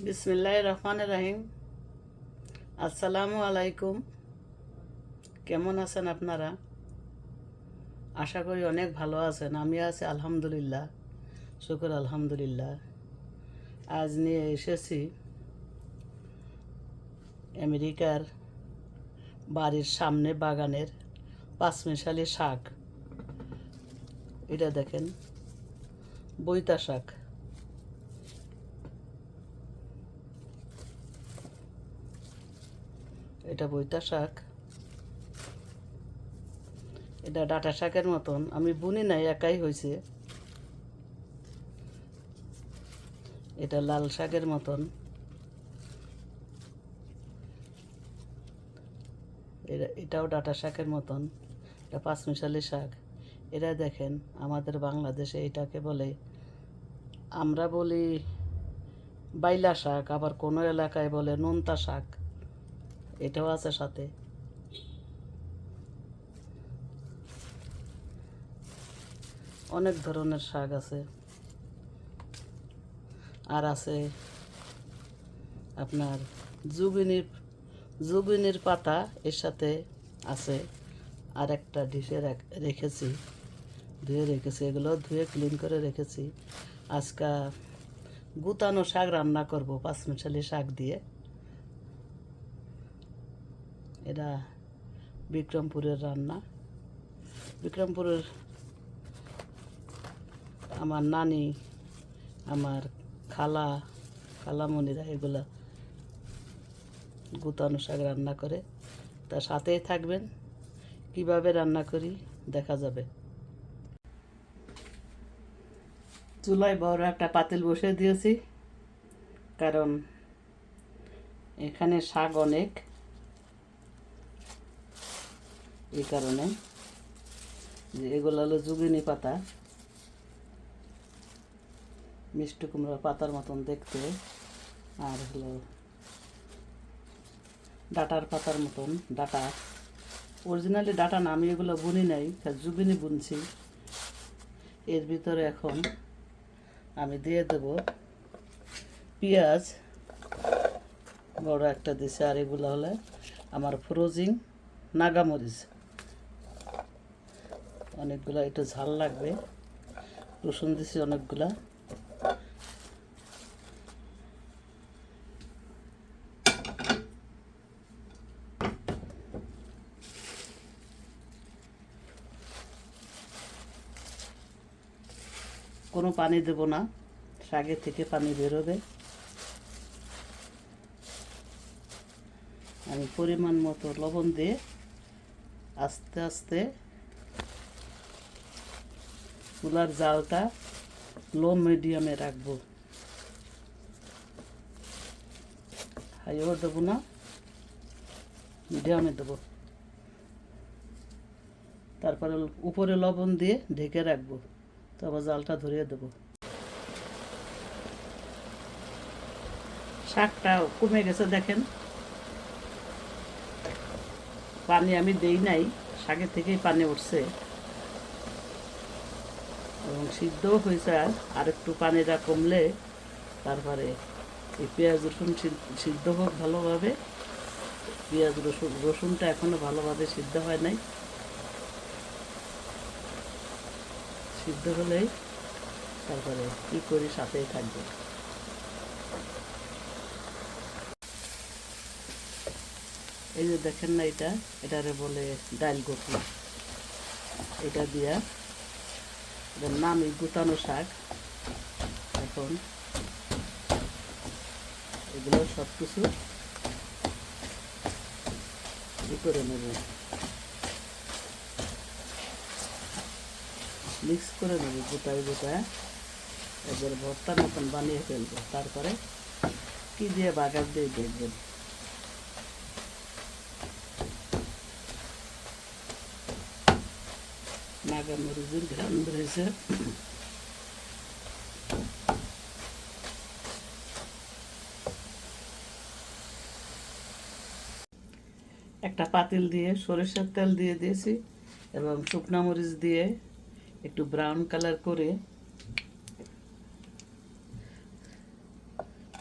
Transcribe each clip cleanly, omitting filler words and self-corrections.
বিসমিল্লাহির রহমানির রহিম। আসসালামু আলাইকুম। কেমন আছেন আপনারা? আশা করি অনেক ভালো আছেন। আমি আছি আলহামদুলিল্লাহ, শুকর আলহামদুলিল্লাহ। আজ নিয়ে এসেছি আমেরিকার বাড়ির সামনে বাগানের পাঁচমিশালি শাক। এটা দেখেন, বইতা শাক। এটা বইতা শাক। এটা ডাঁটা শাকের মতন। আমি বুনি নাই, একাই হয়েছে। এটা লাল শাকের মতন। এটাও ডাঁটা শাকের মতন। এটা পাঁচমিশালি শাক। এরা দেখেন, আমাদের বাংলাদেশে এটাকে বলে, আমরা বলি বাইলা শাক, আবার কোনো এলাকায় বলে নোনতা শাক। এটাও আছে সাথে। অনেক ধরনের শাক আছে। আর আছে আপনার জুগিনির জুগিনির পাতা এর সাথে আছে। আর একটা ডিশে রেখেছি, ধুয়ে রেখেছি। এগুলো ধুয়ে ক্লিন করে রেখেছি। আজকে গুতানো শাক রান্না করব, পাঁচমিশালি শাক দিয়ে। এটা বিক্রমপুরের রান্না। বিক্রমপুরের আমার নানি, আমার খালামণিরা এগুলা গুতানো শাক রান্না করে। তার সাথেই থাকবেন, কিভাবে রান্না করি দেখা যাবে। চুলায় বড় একটা পাতিল বসিয়ে দিয়েছি, কারণ এখানে শাক অনেক, এই কারণে। যে এগুলো হলো জুগিনি পাতা, মিষ্টি কুমড়ার পাতার মতন দেখতে। আর হলো ডাঁটার পাতার মতন। ডাঁটা অরিজিনালি ডাঁটা না, আমি এগুলো বুনি নাই, জুগিনি বুনছি। এর ভিতরে এখন আমি দিয়ে দেব পেঁয়াজ, বড় একটা দিছে। আর এগুলো হলে আমার ফ্রোজিং নাগামরিচ, অনেকগুলা, একটু ঝাল লাগবে। রসুন দিছি অনেকগুলা। কোনো পানি দেব না, শাকের থেকে পানি বেরোবে। আমি পরিমাণ মতো লবণ দিয়ে আস্তে আস্তে চুলার জালটা লো মিডিয়ামে রাখবো। হাইও দেবো না, মিডিয়ামে দেবো। তারপরে উপরে লবণ দিয়ে ঢেকে রাখবো, তারপর জালটা ধরিয়ে দেবো। শাকটা কমে গেছে দেখেন, পানি আমি দেই নাই, শাকের থেকেই পানি উঠছে এবং সিদ্ধও হয়েছে। আর একটু পানিটা কমলে তারপরে এই পেঁয়াজ রসুন সিদ্ধ হোক ভালোভাবে। পেঁয়াজ রসুনটা এখনো ভালোভাবে সিদ্ধ হয় নাই। সিদ্ধ হলেই তারপরে কী করি, সাথেই থাকবে। এই যে দেখেন না, এটারে বলে ডাল গপি। এটা দিয়া, এটার নামই গুতানো শাক। এখন এগুলো সব কিছু ই করে নেব, মিক্স করে নেব, গোটায় গোটায় একবার ভর্তার মতন বানিয়ে ফেলবো। তারপরে কি দিয়ে বাগার দিয়ে দেখবেন। নাগা মরিচের ঘ্রাণ বেড়েছে। একটা পাতিল দিয়ে সরিষার তেল দিয়ে দিয়েছি এবং শুকনো মরিচ দিয়ে একটু ব্রাউন কালার করে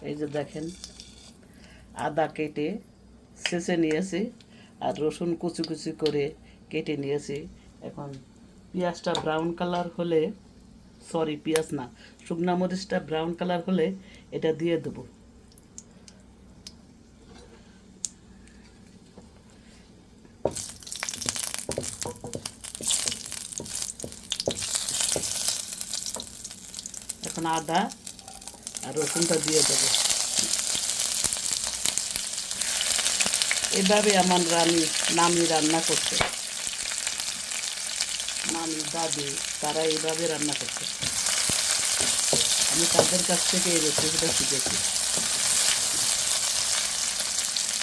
এই যে দেখেন, আদা কেটে ছেঁচে নিয়েছি আর রসুন কুচি কুচি করে কেটে নিয়েছি। এখন পেঁয়াজটা ব্রাউন কালার হলে, সরি পেঁয়াজ না, শুকনা মরিচটা ব্রাউন কালার হলে এটা দিয়ে দেবো। এখন আদা আর রসুনটা দিয়ে দেবো। এভাবে আমার নানি রান্না করছে, নানি দাদি তারা এইভাবে রান্না করছে। আমি তাদের কাছ থেকে এই রেসিপিটা শিখেছি।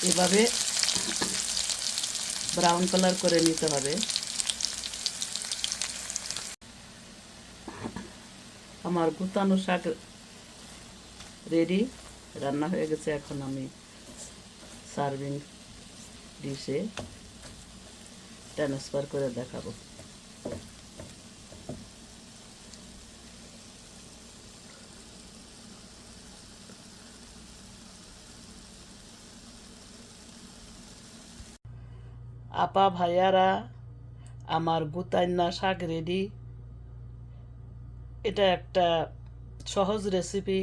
এভাবে ব্রাউন কালার করে নিতে হবে। আমার গুতানো শাক রেডি, রান্না হয়ে গেছে। এখন আমি সার্ভিং ডিশে ট্রান্সফার করে দেখাবো। আপা ভাইয়ারা, আমার গুতান্না শাক রেডি। এটা একটা সহজ রেসিপি,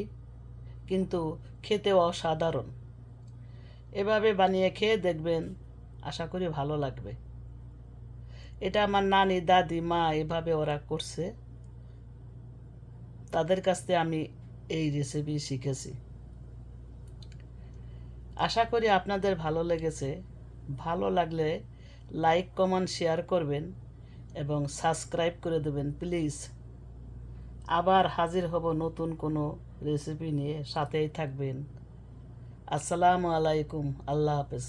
কিন্তু খেতে অসাধারণ। এভাবে বানিয়ে খেয়ে দেখবেন, আশা করি ভালো লাগবে। এটা আমার নানি দাদি মা এভাবে ওরা করছে, তাদের কাছ থেকে আমি এই রেসিপি শিখেছি। আশা করি আপনাদের ভালো লেগেছে। ভালো লাগলে লাইক কমেন্ট শেয়ার করবেন এবং সাবস্ক্রাইব করে দেবেন প্লিজ। আবার হাজির হব নতুন কোনো রেসিপি নিয়ে, সাথেই থাকবেন। আসসালামু আলাইকুম, আল্লাহ হাফেজ।